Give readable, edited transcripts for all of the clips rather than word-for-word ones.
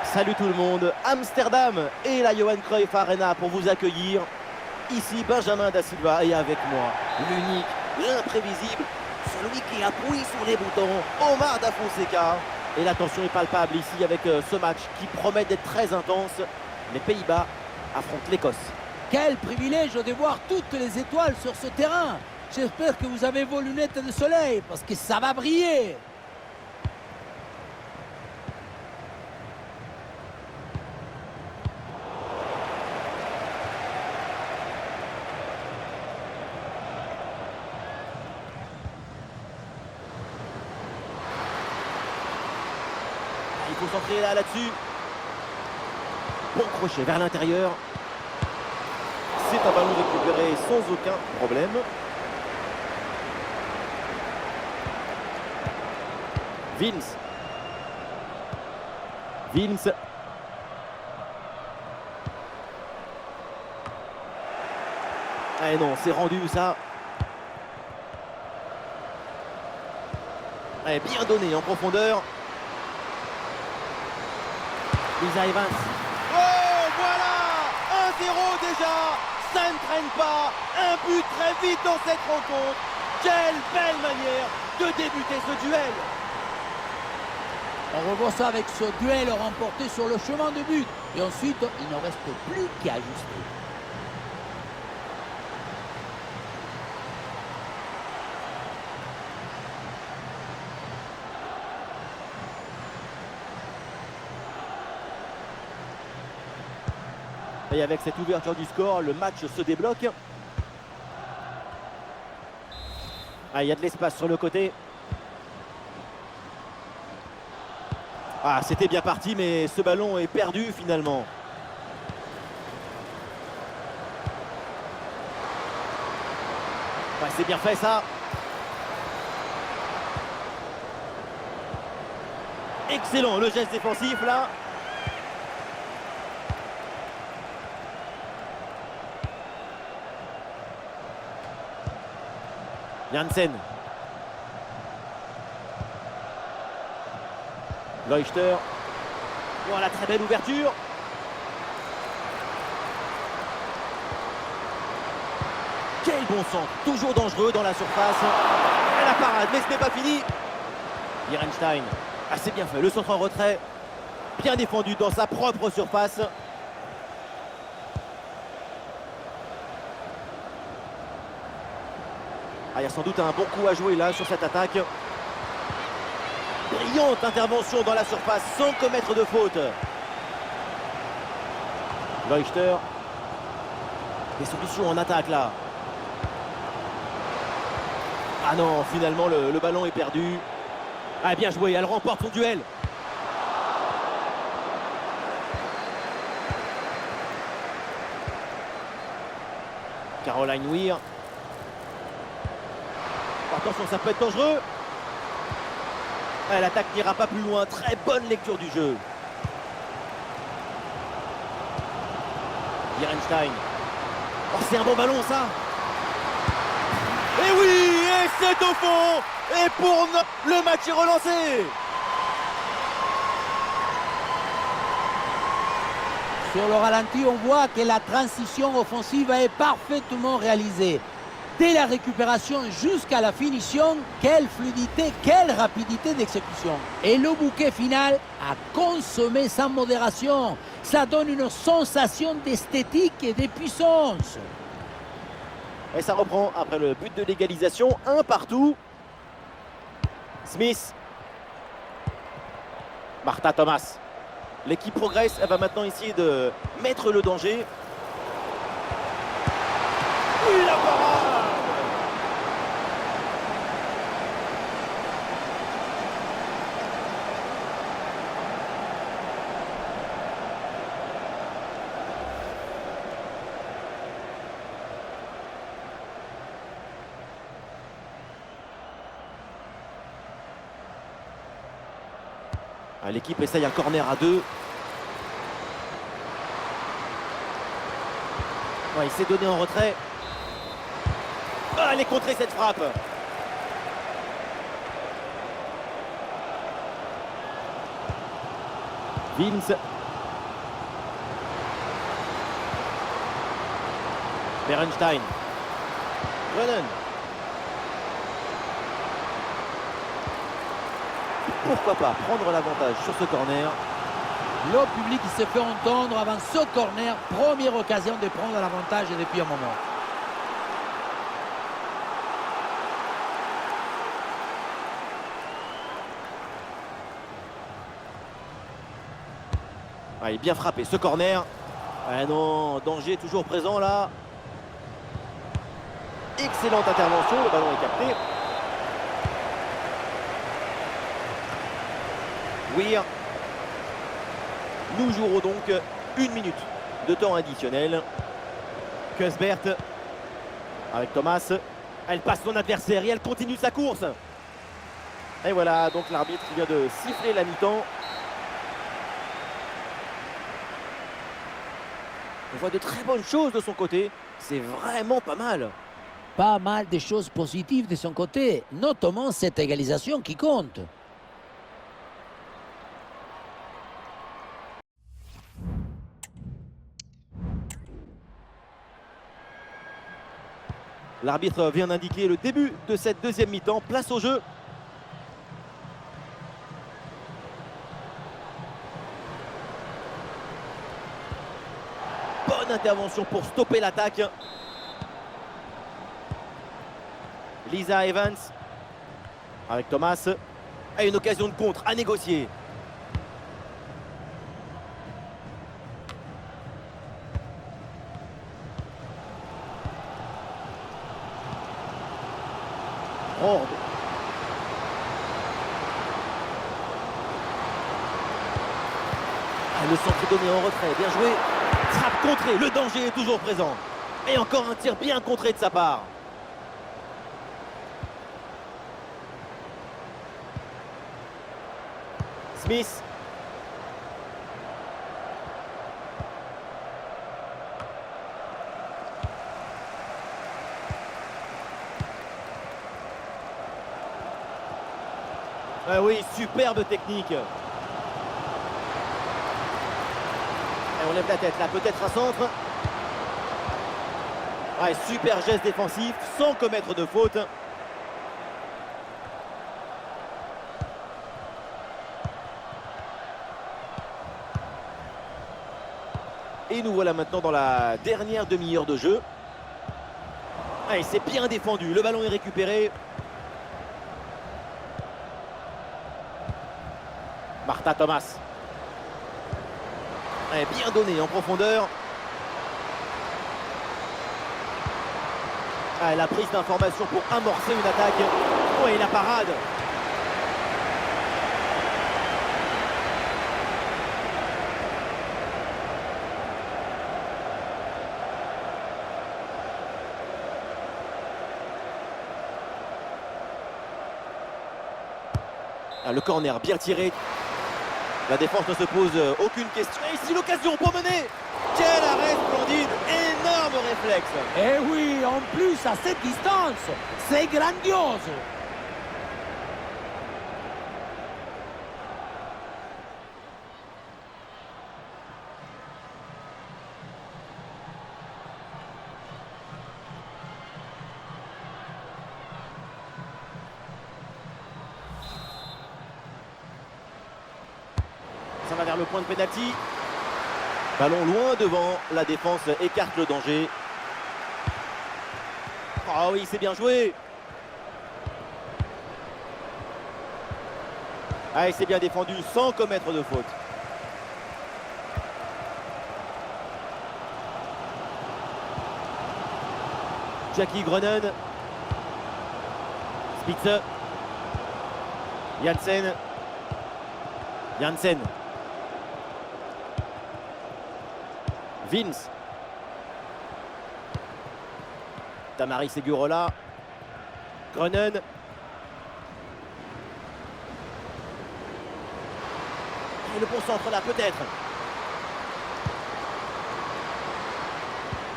Salut tout le monde, Amsterdam et la Johan Cruyff Arena pour vous accueillir. Ici Benjamin Da Silva et avec moi, l'unique, l'imprévisible, celui qui appuie sur les boutons, Omar Da Fonseca. Et la tension est palpable ici avec ce match qui promet d'être très intense. Les Pays-Bas affrontent l'Écosse. Quel privilège de voir toutes les étoiles sur ce terrain. J'espère que vous avez vos lunettes de soleil parce que ça va briller. Il faut s'entrer là-dessus. Bon crochet vers l'intérieur. C'est un ballon récupéré sans aucun problème. Vince. Eh non, c'est rendu ça. Eh, bien donné en profondeur. Lisa Evans. Oh, voilà 1-0 déjà. Ça ne traîne pas. Un but très vite dans cette rencontre. Quelle belle manière de débuter ce duel. On revoit ça avec ce duel remporté sur le chemin de but. Et ensuite, il ne reste plus qu'à ajuster. Et avec cette ouverture du score, le match se débloque. Ah, il y a de l'espace sur le côté. Ah, c'était bien parti, mais ce ballon est perdu finalement. Ah, c'est bien fait ça. Excellent le geste défensif là. Janssen. Leuchter. Voilà, très belle ouverture. Quel bon centre. Toujours dangereux dans la surface. Et la parade, mais ce n'est pas fini. Nierenstein. Ah, c'est bien fait. Le centre en retrait. Bien défendu dans sa propre surface. Ah, il y a sans doute un bon coup à jouer là sur cette attaque. Brillante intervention dans la surface sans commettre de faute. Leuchter. Des solutions en attaque là. Ah non, finalement le ballon est perdu. Ah, bien joué, elle remporte son duel. Caroline Weir. Attention, ça peut être dangereux. L'attaque n'ira pas plus loin. Très bonne lecture du jeu. Nierenstein. Oh, c'est un bon ballon, ça. Et oui, et c'est au fond. Et pour le match est relancé. Sur le ralenti, on voit que la transition offensive est parfaitement réalisée. Dès la récupération jusqu'à la finition, quelle fluidité, quelle rapidité d'exécution. Et le bouquet final a consommé sans modération. Ça donne une sensation d'esthétique et de puissance. Et ça reprend après le but de l'égalisation, un partout. Smith. Martha Thomas. L'équipe progresse, elle va maintenant essayer de mettre le danger. Oui, la parade! Ah, l'équipe essaye un corner à deux. Ouais, il s'est donné en retrait. Ah, elle est contrée cette frappe. Vince. Berenstein. Renan. Pourquoi pas prendre l'avantage sur ce corner? Le public il se fait entendre avant ce corner. Première occasion de prendre l'avantage depuis un moment. Ah, il est bien frappé ce corner. Ah non, danger toujours présent là. Excellente intervention, le ballon est capté. Weir. Nous jouerons donc 1 minute de temps additionnel. Kusbert avec Thomas. Elle passe son adversaire et elle continue sa course. Et voilà donc l'arbitre qui vient de siffler la mi-temps. On voit de très bonnes choses de son côté. C'est vraiment pas mal. Pas mal de choses positives de son côté, notamment cette égalisation qui compte. L'arbitre vient d'indiquer le début de cette deuxième mi-temps. Place au jeu. Bonne intervention pour stopper l'attaque. Lisa Evans avec Thomas. Et une occasion de contre à négocier. Oh. Ah, le centre donné en retrait, bien joué. Frappe contrée, le danger est toujours présent. Et encore un tir bien contré de sa part. Smith. Ah oui, superbe technique. Et on lève la tête là, peut-être un centre. Ouais, super geste défensif sans commettre de faute. Et nous voilà maintenant dans la dernière demi-heure de jeu. Allez, c'est bien défendu, le ballon est récupéré. Martha Thomas. Allez, bien donné en profondeur. Allez, la prise d'information pour amorcer une attaque. Oh, et la parade. Ah, le corner bien tiré. La défense ne se pose aucune question. Et ici l'occasion pour mener. Quel arrêt splendide. Énorme réflexe. Et oui, en plus à cette distance, c'est grandiose. Ça va vers le point de pénalty. Ballon loin devant. La défense écarte le danger. Ah oui, c'est bien joué. Ah, c'est bien défendu sans commettre de faute. Jackie Groenen. Spitze. Janssen. Janssen. Vince. Tamari Segurola. Groenen. Et le bon centre là, peut-être.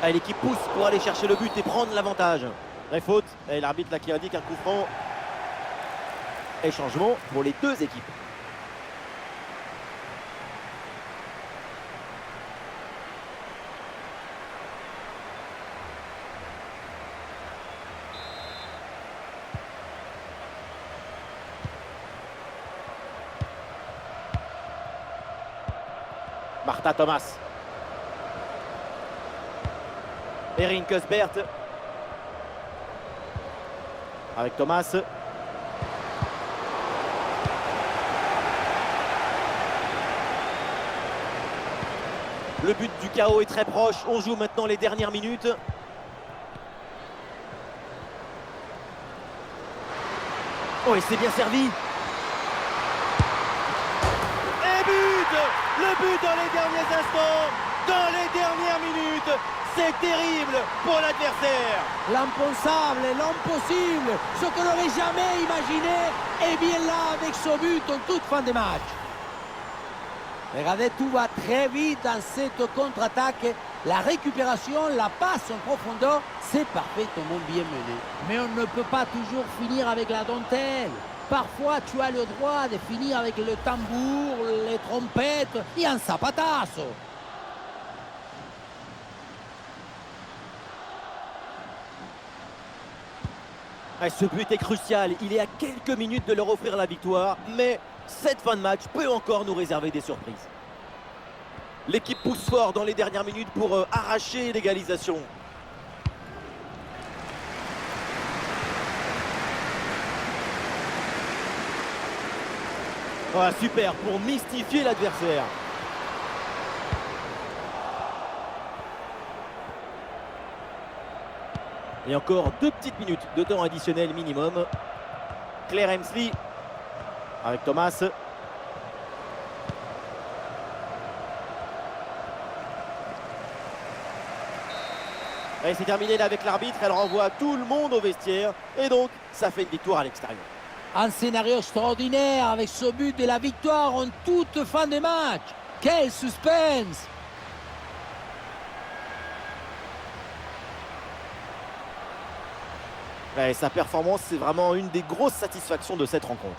L'équipe pousse pour aller chercher le but et prendre l'avantage. Vraie faute. Et l'arbitre là qui indique un coup franc. Et changement pour les deux équipes. Martha Thomas. Erin Cuthbert. Avec Thomas. Le but du chaos est très proche. On joue maintenant les dernières minutes. Oh, et c'est bien servi. Et but! Le but dans les derniers instants, dans les dernières minutes. C'est terrible pour l'adversaire. L'impensable, l'impossible, ce qu'on n'aurait jamais imaginé, est bien là avec ce but en toute fin de match. Regardez, tout va très vite dans cette contre-attaque. La récupération, la passe en profondeur, c'est parfaitement bien mené. Mais on ne peut pas toujours finir avec la dentelle. Parfois, tu as le droit de finir avec le tambour, les trompettes et un zapatazo. Ce but est crucial. Il est à quelques minutes de leur offrir la victoire, mais cette fin de match peut encore nous réserver des surprises. L'équipe pousse fort dans les dernières minutes pour arracher l'égalisation. Ah, super pour mystifier l'adversaire. Et encore 2 petites minutes de temps additionnel minimum. Claire Hemsley avec Thomas. Et c'est terminé là avec l'arbitre. Elle renvoie tout le monde au vestiaire. Et donc, ça fait une victoire à l'extérieur. Un scénario extraordinaire avec ce but de la victoire en toute fin de match. Quel suspense! Et sa performance, c'est vraiment une des grosses satisfactions de cette rencontre.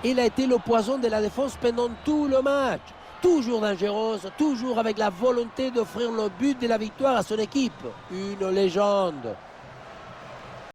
Il a été le poison de la défense pendant tout le match. Toujours dangereuse, toujours avec la volonté d'offrir le but de la victoire à son équipe. Une légende.